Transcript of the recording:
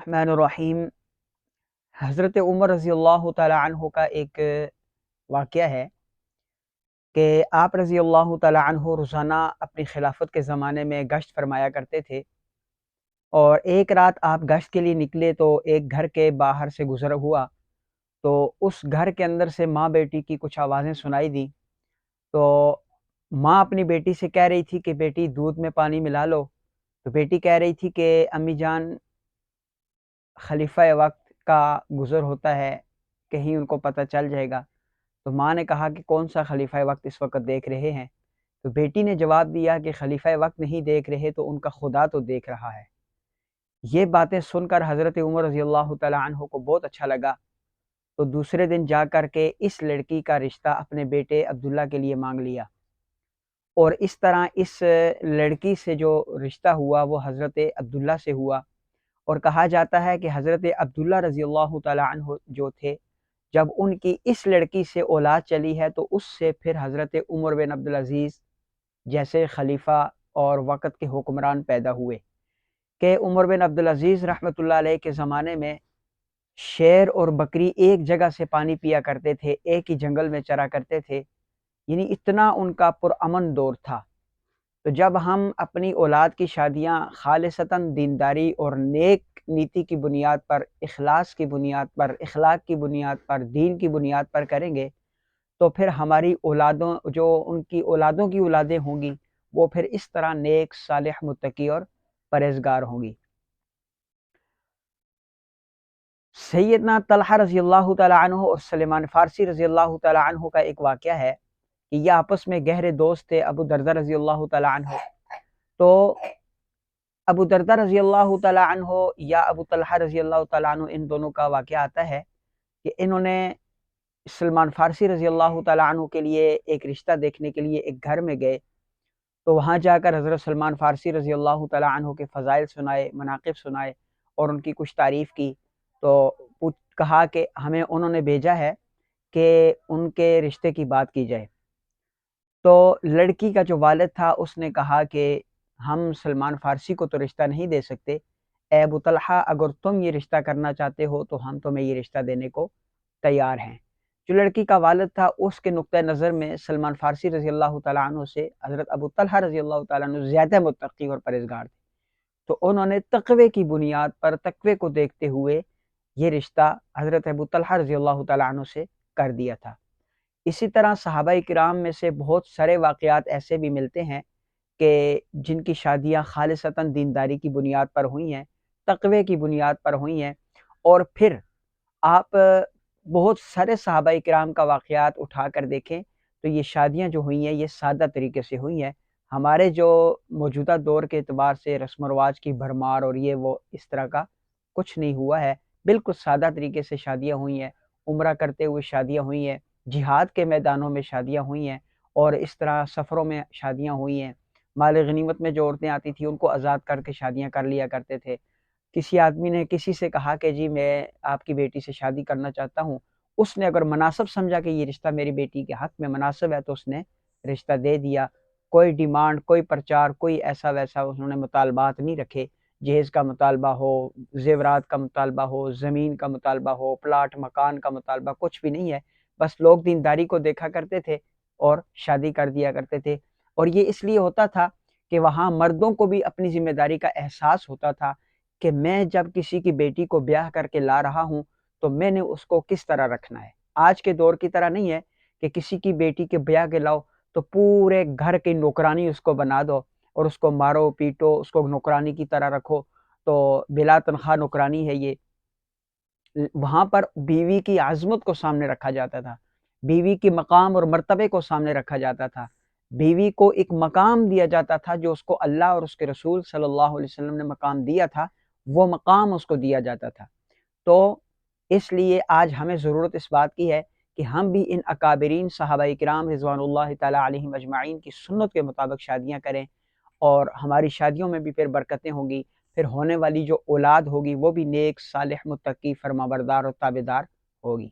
रहमान الरहीम। हज़रत उमर रज़ी अल्लाह तआला अन्हु का एक वाक़या है कि आप रज़ी अल्लाह तआला अन्हु रोज़ाना अपनी खिलाफत के ज़माने में गश्त फरमाया करते थे और एक रात आप गश्त के लिए निकले तो एक घर के बाहर से गुज़र हुआ, तो उस घर के अंदर से माँ बेटी की कुछ आवाज़ें सुनाई दी। तो माँ अपनी बेटी से कह रही थी कि बेटी दूध में पानी मिला लो, तो बेटी कह रही थी कि अम्मी जान खलीफ़ा वक़्त का गुज़र होता है, कहीं उनको पता चल जाएगा। तो माँ ने कहा कि कौन-सा खलीफ़ा वक़्त इस वक़्त देख रहे हैं? तो बेटी ने जवाब दिया कि खलीफ़ा वक़्त नहीं देख रहे तो उनका खुदा तो देख रहा है। ये बातें सुनकर हज़रत उमर रज़ी अल्लाह तआला अन्हु को बहुत अच्छा लगा। तो दूसरे दिन जा कर के इस लड़की का रिश्ता अपने बेटे अब्दुल्ला के लिए माँग लिया और इस तरह इस लड़की से जो रिश्ता हुआ वो हज़रत अब्दुल्ला से हुआ। और कहा जाता है कि हज़रत अब्दुल्ला रज़ी अल्लाह तआला अन्हु जो थे, जब उनकी इस लड़की से औलाद चली है तो उससे फिर हज़रत उमर बिन अब्दुल अज़ीज़ जैसे खलीफ़ा और वक़्त के हुक्मरान पैदा हुए कि उमर बिन अब्दुल अज़ीज़ रहमतुल्लाह अलैह के ज़माने में शेर और बकरी एक जगह से पानी पिया करते थे, एक ही जंगल में चरा करते थे, यानी इतना उनका पुरअमन दौर था। तो जब हम अपनी औलाद की शादियाँ खालिसतन दीनदारी और नेक नीति की बुनियाद पर, इखलास की बुनियाद पर, इखलाक की बुनियाद पर, दीन की बुनियाद पर करेंगे, तो फिर हमारी औलादों जो उनकी औलादों की औलादें होंगी, वो फिर इस तरह नेक, सालिह, मुत्तकी और परहेज़गार होंगी। सैयदना तलहा रज़ी अल्लाह तआला अन्हु और सलमान फ़ारसी रज़ी अल्लाह तआला अन्हु का एक वाक़या है कि ये आपस में गहरे दोस्त थे, अबू दरदा रज़ी अल्लाह तआला अन्हु। तो अबू दरदा रज़ी अल्लाह तआला अन्हु या अबू तलहा रज़ी अल्लाह तआला अन्हु, इन दोनों का वाक़या आता है कि इन्होंने सलमान फ़ारसी रज़ी अल्लाह तआला अन्हु के लिए एक रिश्ता देखने के लिए एक घर में गए। तो वहाँ जाकर हज़रत सलमान फ़ारसी रज़ी अल्लाह तआला अन्हु के फ़ज़ाइल सुनाए, मनाक़िब सुनाए और उनकी कुछ तारीफ़ की। तो पूछ कहा कि हमें उन्होंने भेजा है कि उनके रिश्ते की बात की जाए। तो लड़की का जो वालिद था उसने कहा कि हम सलमान फ़ारसी को तो रिश्ता नहीं दे सकते। ए अबू तलहा, अगर तुम ये रिश्ता करना चाहते हो तो हम तुम्हें ये रिश्ता देने को तैयार हैं। जो लड़की का वालिद था उसके नुक्ते नज़र में सलमान फ़ारसी रज़ी अल्लाह तआला अन्हु से हज़रत अबू तलहा रज़ी अल्लाह तआला अन्हु ज़्यादा मुत्तक़ी और परहेज़गार थे। तो उन्होंने तक़वे की बुनियाद पर, तक़वे को देखते हुए ये रिश्ता हज़रत अबू तलहा रज़ी अल्लाह तआला अन्हु से कर दिया था। इसी तरह सहाबाए किराम में से बहुत सारे वाक़यात ऐसे भी मिलते हैं कि जिनकी शादियाँ खालिसतन दीनदारी की बुनियाद पर हुई हैं, तक़वे की बुनियाद पर हुई हैं। और फिर आप बहुत सारे सहाबाए किराम का वाक़यात उठाकर देखें तो ये शादियाँ जो हुई हैं ये सादा तरीके से हुई हैं। हमारे जो मौजूदा दौर के एतबार से रस्म रवाज की भरमार और ये वो इस तरह का कुछ नहीं हुआ है। बिल्कुल सादा तरीके से शादियाँ हुई हैं, उम्रा करते हुए शादियाँ हुई हैं, जिहाद के मैदानों में शादियाँ हुई हैं और इस तरह सफ़रों में शादियाँ हुई हैं। माल गनीमत में जो औरतें आती थीं उनको आज़ाद करके शादियाँ कर लिया करते थे। किसी आदमी ने किसी से कहा कि जी मैं आपकी बेटी से शादी करना चाहता हूँ, उसने अगर मुनासिब समझा कि ये रिश्ता मेरी बेटी के हक़ में मुनासिब है तो उसने रिश्ता दे दिया। कोई डिमांड, कोई प्रचार, कोई ऐसा-वैसा उन्होंने मुतालबात नहीं रखे। जहेज़ का मुतालबा हो, ज़ेवरात का मुतालबा हो, ज़मीन का मुतालबा हो, प्लाट मकान का मुतालबा, कुछ भी नहीं है। बस लोग दीनदारी को देखा करते थे और शादी कर दिया करते थे। और ये इसलिए होता था कि वहाँ मर्दों को भी अपनी ज़िम्मेदारी का एहसास होता था कि मैं जब किसी की बेटी को ब्याह करके ला रहा हूँ, तो मैंने उसको किस तरह रखना है। आज के दौर की तरह नहीं है कि किसी की बेटी के ब्याह के लाओ, तो पूरे घर की नौकरानी उसको बना दो और उसको मारो-पीटो, उसको नौकरानी की तरह रखो, तो बिला तनख़्वाह नौकरानी है ये। वहाँ पर बीवी की अज़मत को सामने रखा जाता था, बीवी के मकाम और मर्तबे को सामने रखा जाता था। बीवी को एक मकाम दिया जाता था जो उसको अल्लाह और उसके रसूल सल्लल्लाहु अलैहि वसल्लम ने मकाम दिया था, वो मकाम उसको दिया जाता था। तो इसलिए आज हमें ज़रूरत इस बात की है कि हम भी इन अकाबिरीन सहाबाए किराम रिज़वानुल्लाहि तआला अलैहिम अजमाइन की सुन्नत के मुताबिक शादियाँ करें और हमारी शादियों में भी फिर बरकतें होंगी। फिर होने वाली जो औलाद होगी वो भी नेक, सालिह, मुत्तकी, फरमाबरदार और ताबेदार होगी।